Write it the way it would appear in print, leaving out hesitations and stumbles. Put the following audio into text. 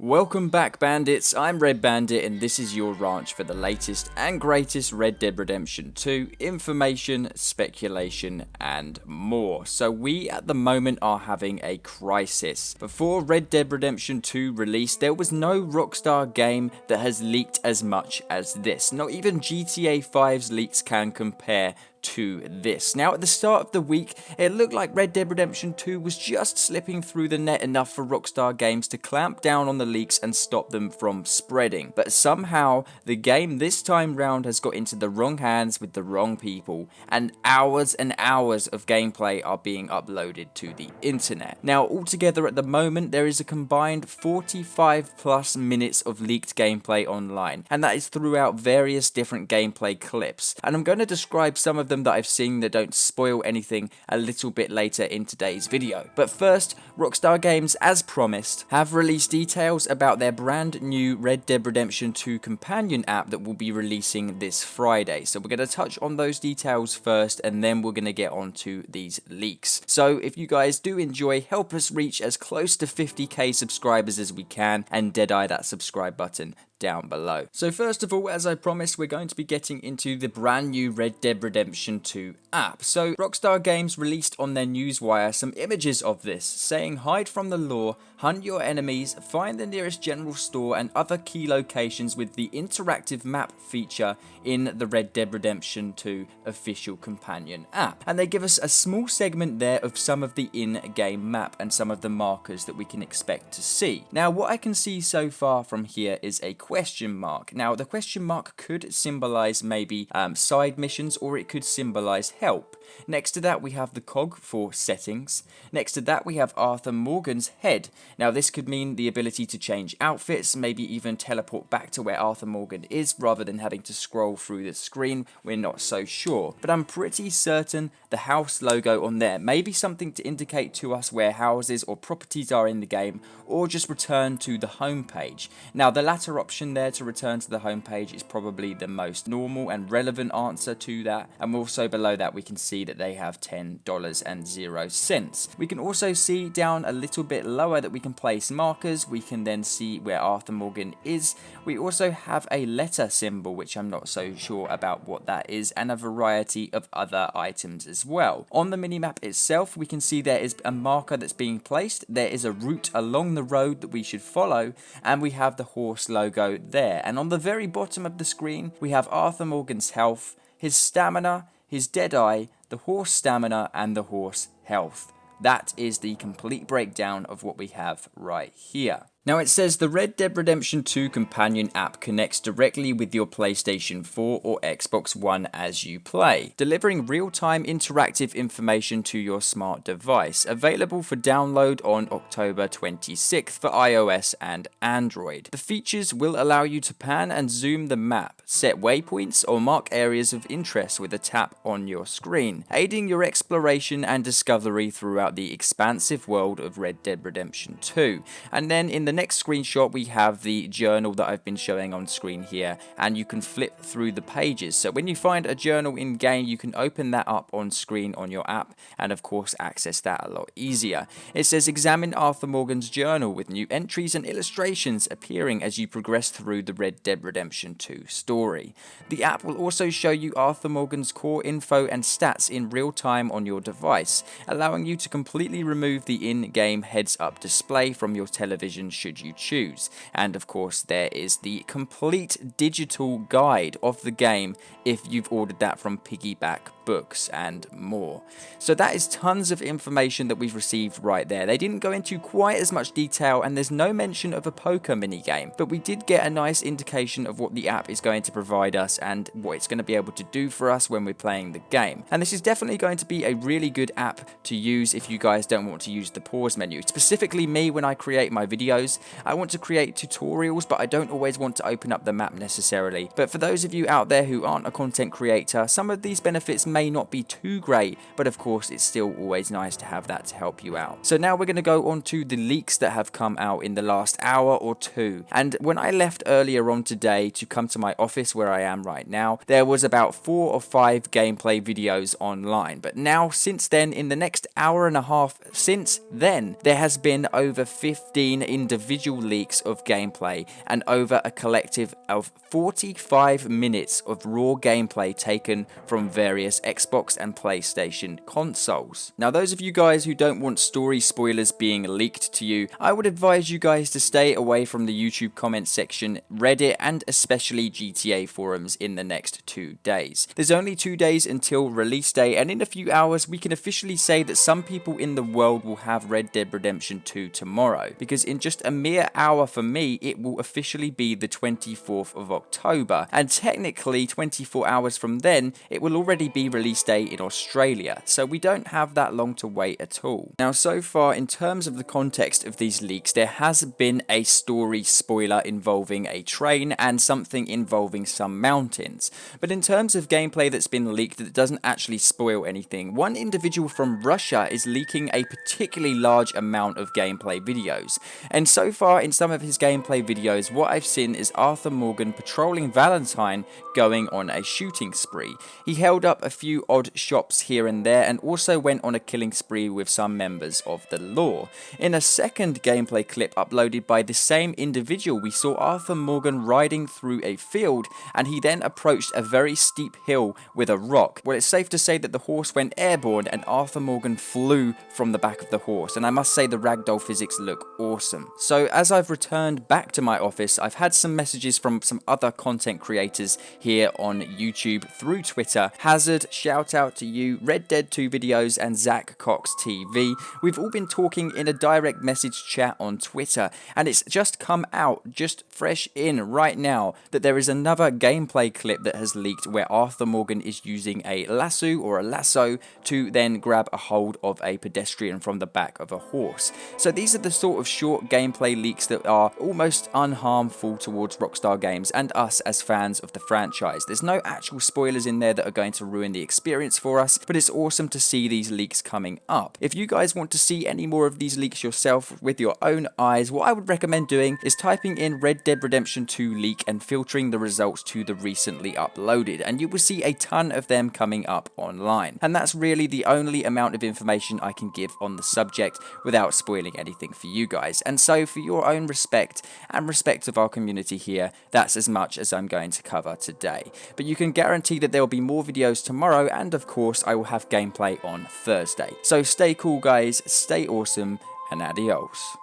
Welcome back, bandits. I'm RedBandit and this is your ranch for the latest and greatest Red Dead Redemption 2 information, speculation and more. So we at the moment are having a crisis. Before Red Dead Redemption 2 release, there was no Rockstar game that has leaked as much as this. Not even GTA 5's leaks can compare to this. Now at the start of the week, it looked like Red Dead Redemption 2 was just slipping through the net enough for Rockstar Games to clamp down on the leaks and stop them from spreading. But somehow, the game this time round has got into the wrong hands with the wrong people, and hours of gameplay are being uploaded to the internet. Now altogether at the moment, there is a combined 45 plus minutes of leaked gameplay online, and that is throughout various different gameplay clips. And I'm going to describe some of them that I've seen that don't spoil anything a little bit later in today's video. But first, Rockstar Games, as promised, have released details about their brand new Red Dead Redemption 2 companion app that will be releasing this Friday. So we're going to touch on those details first, and then we're going to get on to these leaks. So if you guys do enjoy, help us reach as close to 50k subscribers as we can, and deadeye that subscribe button down below. So first of all, as I promised, we're going to be getting into the brand new Red Dead Redemption 2 app. So Rockstar Games released on their newswire some images of this, saying hide from the law, hunt your enemies, find the nearest general store and other key locations with the interactive map feature in the Red Dead Redemption 2 official companion app. And they give us a small segment there of some of the in-game map and some of the markers that we can expect to see. Now what I can see so far from here is a question mark. Now the question mark could symbolize maybe side missions, or it could symbolize help. Next to that we have the cog for settings. Next to that we have Arthur Morgan's head. Now this could mean the ability to change outfits, maybe even teleport back to where Arthur Morgan is rather than having to scroll through the screen. We're not so sure, but I'm pretty certain the house logo on there may be something to indicate to us where houses or properties are in the game, or just return to the home page. Now the latter option there, to return to the home page, is probably the most normal and relevant answer to that. And also below that we can see that they have $10.00. We can also see down a little bit lower that we can place markers. We can then see where Arthur Morgan is. We also have a letter symbol, which I'm not so sure about what that is, and a variety of other items as well. On the minimap itself, we can see there is a marker that's being placed. There is a route along the road that we should follow, and we have the horse logo there. And on the very bottom of the screen, we have Arthur Morgan's health, his stamina, his dead eye, the horse stamina, and the horse health. That is the complete breakdown of what we have right here. Now it says the Red Dead Redemption 2 companion app connects directly with your PlayStation 4 or Xbox One as you play, delivering real-time interactive information to your smart device, available for download on October 26th for iOS and Android. The features will allow you to pan and zoom the map, set waypoints or mark areas of interest with a tap on your screen, aiding your exploration and discovery throughout the expansive world of Red Dead Redemption 2. And then in the next screenshot we have the journal that I've been showing on screen here, and you can flip through the pages. So when you find a journal in game, you can open that up on screen on your app and of course access that a lot easier. It says examine Arthur Morgan's journal with new entries and illustrations appearing as you progress through the Red Dead Redemption 2 story. The app will also show you Arthur Morgan's core info and stats in real time on your device, allowing you to completely remove the in-game heads-up display from your television should you choose. And of course there is the complete digital guide of the game if you've ordered that from Piggyback Books and more. So that is tons of information that we've received right there. They didn't go into quite as much detail, and there's no mention of a poker minigame, but we did get a nice indication of what the app is going to provide us and what it's going to be able to do for us when we're playing the game. And this is definitely going to be a really good app to use if you guys don't want to use the pause menu. Specifically me, when I create my videos, I want to create tutorials, but I don't always want to open up the map necessarily. But for those of you out there who aren't a content creator, some of these benefits may not be too great, but of course it's still always nice to have that to help you out. So now we're going to go on to the leaks that have come out in the last hour or two. And when I left earlier on today to come to my office where I am right now, there was about 4 or 5 gameplay videos online. But now, since then, in the next hour and a half since then, there has been over 15 individual individual leaks of gameplay and over a collective of 45 minutes of raw gameplay taken from various Xbox and PlayStation consoles. Now, those of you guys who don't want story spoilers being leaked to you, I would advise you guys to stay away from the YouTube comment section, Reddit, and especially GTA forums in the next 2 days. There's only 2 days until release day, and in a few hours we can officially say that some people in the world will have Red Dead Redemption 2 tomorrow, because in just a mere hour for me it will officially be the 24th of October, and technically 24 hours from then it will already be release day in Australia, so we don't have that long to wait at all. Now, so far in terms of the context of these leaks, there has been a story spoiler involving a train and something involving some mountains, but in terms of gameplay that's been leaked that doesn't actually spoil anything, one individual from Russia is leaking a particularly large amount of gameplay videos, and so far in some of his gameplay videos what I've seen is Arthur Morgan patrolling Valentine going on a shooting spree. He held up a few odd shops here and there and also went on a killing spree with some members of the law. In a second gameplay clip uploaded by the same individual, we saw Arthur Morgan riding through a field and he then approached a very steep hill with a rock. Well, it's safe to say that the horse went airborne and Arthur Morgan flew from the back of the horse, and I must say the ragdoll physics look awesome. So as I've returned back to my office, I've had some messages from some other content creators here on YouTube through Twitter. Hazard, shout out to you, Red Dead 2 videos, and Zach Cox TV. We've all been talking in a direct message chat on Twitter, and it's just come out, just fresh in right now, that there is another gameplay clip that has leaked where Arthur Morgan is using a lasso or a lasso to then grab a hold of a pedestrian from the back of a horse. So these are the sort of short gameplay leaks that are almost unharmful towards Rockstar Games and us as fans of the franchise. There's no actual spoilers in there that are going to ruin the experience for us, but it's awesome to see these leaks coming up. If you guys want to see any more of these leaks yourself with your own eyes, what I would recommend doing is typing in Red Dead Redemption 2 leak and filtering the results to the recently uploaded, and you will see a ton of them coming up online. And that's really the only amount of information I can give on the subject without spoiling anything for you guys. And so for your own respect and respect of our community here, that's as much as I'm going to cover today. But you can guarantee that there will be more videos tomorrow, and of course I will have gameplay on Thursday. So stay cool guys, stay awesome, and adios.